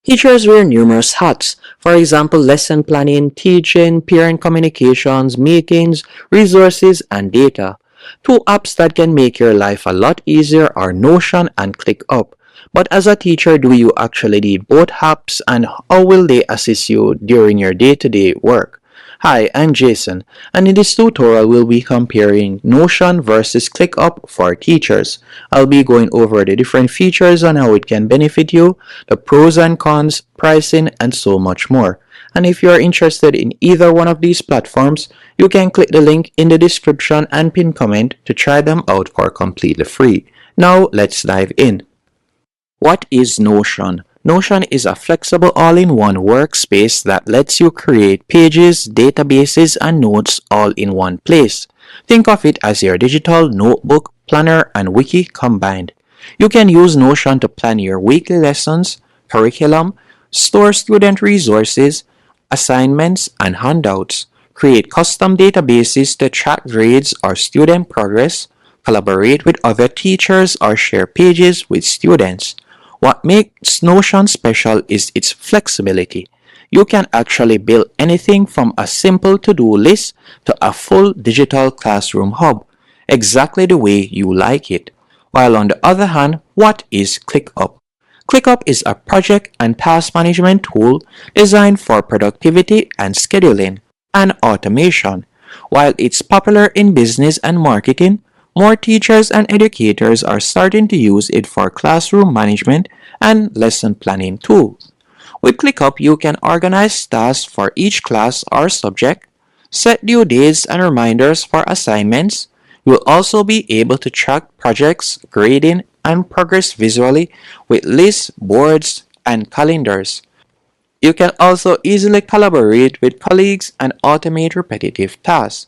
Teachers wear numerous hats, for example, lesson planning, teaching, parent communications, meetings, resources, and data. Two apps that can make your life a lot easier are Notion and ClickUp. But as a teacher, do you actually need both apps, and how will they assist you during your day-to-day work? Hi, I'm Jason, and in this tutorial we'll be comparing Notion versus ClickUp for teachers. I'll be going over the different features and how it can benefit you, the pros and cons, pricing, and so much more. And if you are interested in either one of these platforms, you can click the link in the description and pin comment to try them out for completely free. Now let's dive in. What is Notion? Notion is a flexible all-in-one workspace that lets you create pages, databases, and notes all in one place. Think of it as your digital notebook, planner, and wiki combined. You can use Notion to plan your weekly lessons, curriculum, store student resources, assignments, and handouts, create custom databases to track grades or student progress, collaborate with other teachers, or share pages with students. What makes Notion special is its flexibility. You can actually build anything from a simple to-do list to a full digital classroom hub, exactly the way you like it. While on the other hand, what is ClickUp? ClickUp is a project and task management tool designed for productivity and scheduling and automation. While it's popular in business and marketing, more teachers and educators are starting to use it for classroom management and lesson planning too. With ClickUp, you can organize tasks for each class or subject, set due dates and reminders for assignments. You'll also be able to track projects, grading, and progress visually with lists, boards, and calendars. You can also easily collaborate with colleagues and automate repetitive tasks.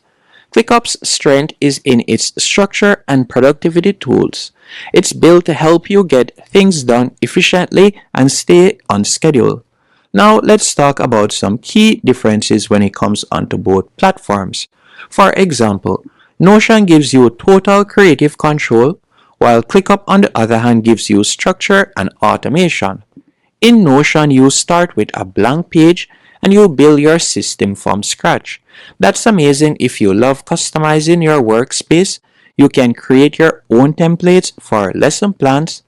ClickUp's strength is in its structure and productivity tools. It's built to help you get things done efficiently and stay on schedule. Now let's talk about some key differences when it comes onto both platforms. For example, Notion gives you total creative control, while ClickUp on the other hand gives you structure and automation. In Notion, you start with a blank page and you build your system from scratch. That's amazing if you love customizing your workspace. You can create your own templates for lesson plans,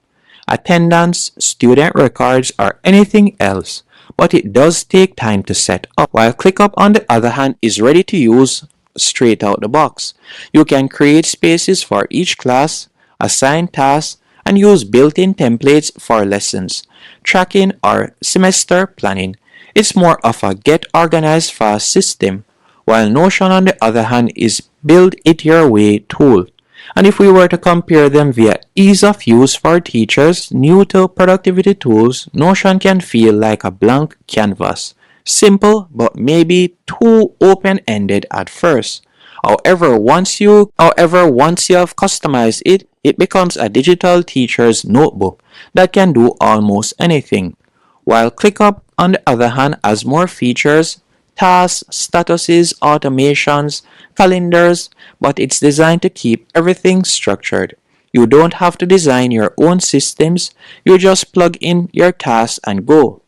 attendance, student records, or anything else. But it does take time to set up. While ClickUp on the other hand is ready to use straight out the box. You can create spaces for each class, assign tasks, and use built-in templates for lessons, tracking, or semester planning. It's more of a get organized fast system, while Notion on the other hand is build it your way tool. And if we were to compare them via ease of use for teachers new to productivity tools, Notion can feel like a blank canvas. Simple, but maybe too open-ended at first. However, once you have customized it, it becomes a digital teacher's notebook that can do almost anything. While ClickUp, on the other hand, has more features, tasks, statuses, automations, calendars, but it's designed to keep everything structured. You don't have to design your own systems, you just plug in your tasks and go.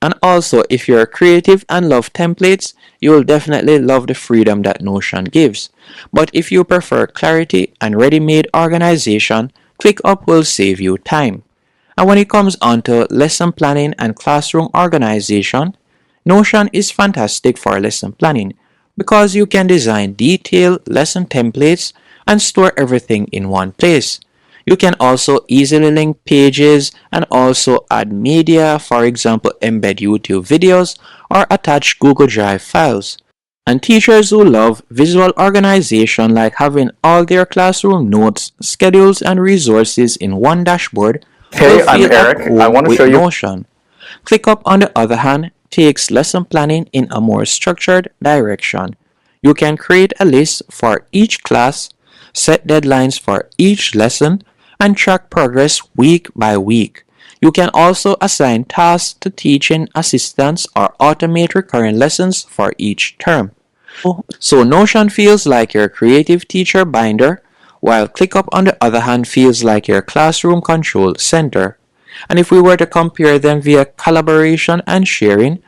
And also, if you're creative and love templates, you will definitely love the freedom that Notion gives. But if you prefer clarity and ready-made organization, ClickUp will save you time. And when it comes on to lesson planning and classroom organization, Notion is fantastic for lesson planning because you can design detailed lesson templates and store everything in one place. You can also easily link pages and also add media, for example, embed YouTube videos or attach Google Drive files. And teachers who love visual organization like having all their classroom notes, schedules, and resources in one dashboard Hey, will I'm feel Eric. at home I want to with show you. Notion. ClickUp, on the other hand, takes lesson planning in a more structured direction. You can create a list for each class, set deadlines for each lesson, and track progress week by week. You can also assign tasks to teaching assistants or automate recurring lessons for each term. So Notion feels like your creative teacher binder, while ClickUp on the other hand feels like your classroom control center. And if we were to compare them via collaboration and sharing,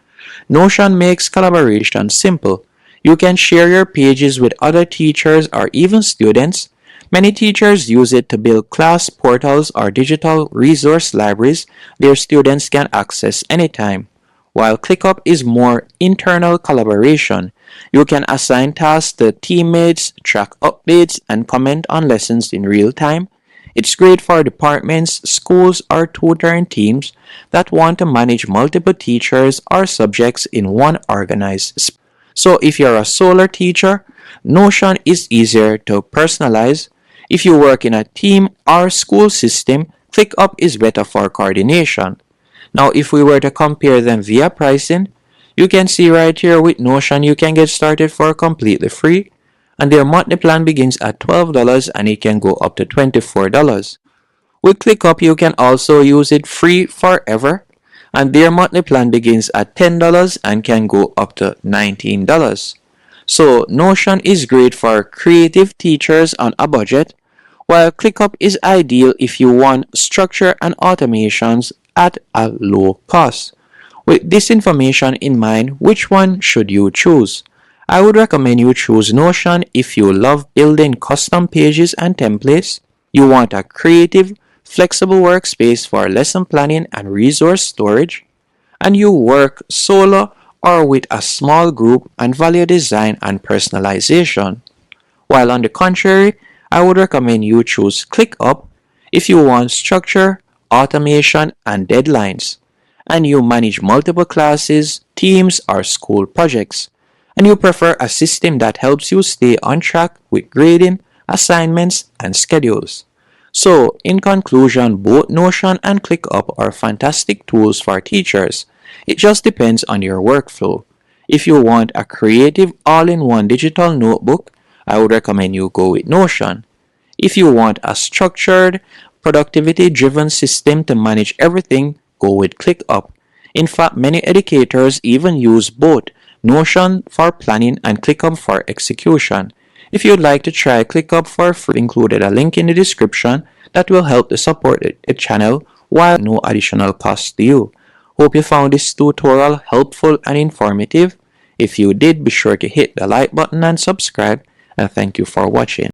Notion makes collaboration simple. You can share your pages with other teachers or even students. Many teachers use it to build class portals or digital resource libraries their students can access anytime. While Clickup is more internal collaboration, you can assign tasks to teammates, track updates, and comment on lessons in real time. It's great for departments, schools, or tutoring teams that want to manage multiple teachers or subjects in one organized space. So if you're a solo teacher, Notion is easier to personalize. If you work in a team or school system, ClickUp is better for coordination. Now if we were to compare them via pricing, you can see right here with Notion you can get started for completely free, and their monthly plan begins at $12 and it can go up to $24. With ClickUp you can also use it free forever, and their monthly plan begins at $10 and can go up to $19. So Notion is great for creative teachers on a budget, while ClickUp is ideal if you want structure and automations at a low cost. With this information in mind, which one should you choose? I would recommend you choose Notion if you love building custom pages and templates, you want a creative, flexible workspace for lesson planning and resource storage, and you work solo or with a small group and value design and personalization. While on the contrary, I would recommend you choose ClickUp if you want structure, automation, and deadlines, and you manage multiple classes, teams, or school projects, and you prefer a system that helps you stay on track with grading, assignments, and schedules. So, in conclusion, both Notion and ClickUp are fantastic tools for teachers. It just depends on your workflow. If you want a creative all-in-one digital notebook, I would recommend you go with Notion. If you want a structured, productivity-driven system to manage everything, go with ClickUp. In fact, many educators even use both Notion for planning and ClickUp for execution. If you'd like to try ClickUp for free, I've included a link in the description that will help to support the channel while no additional cost to you. Hope you found this tutorial helpful and informative. If you did, be sure to hit the like button and subscribe, and thank you for watching.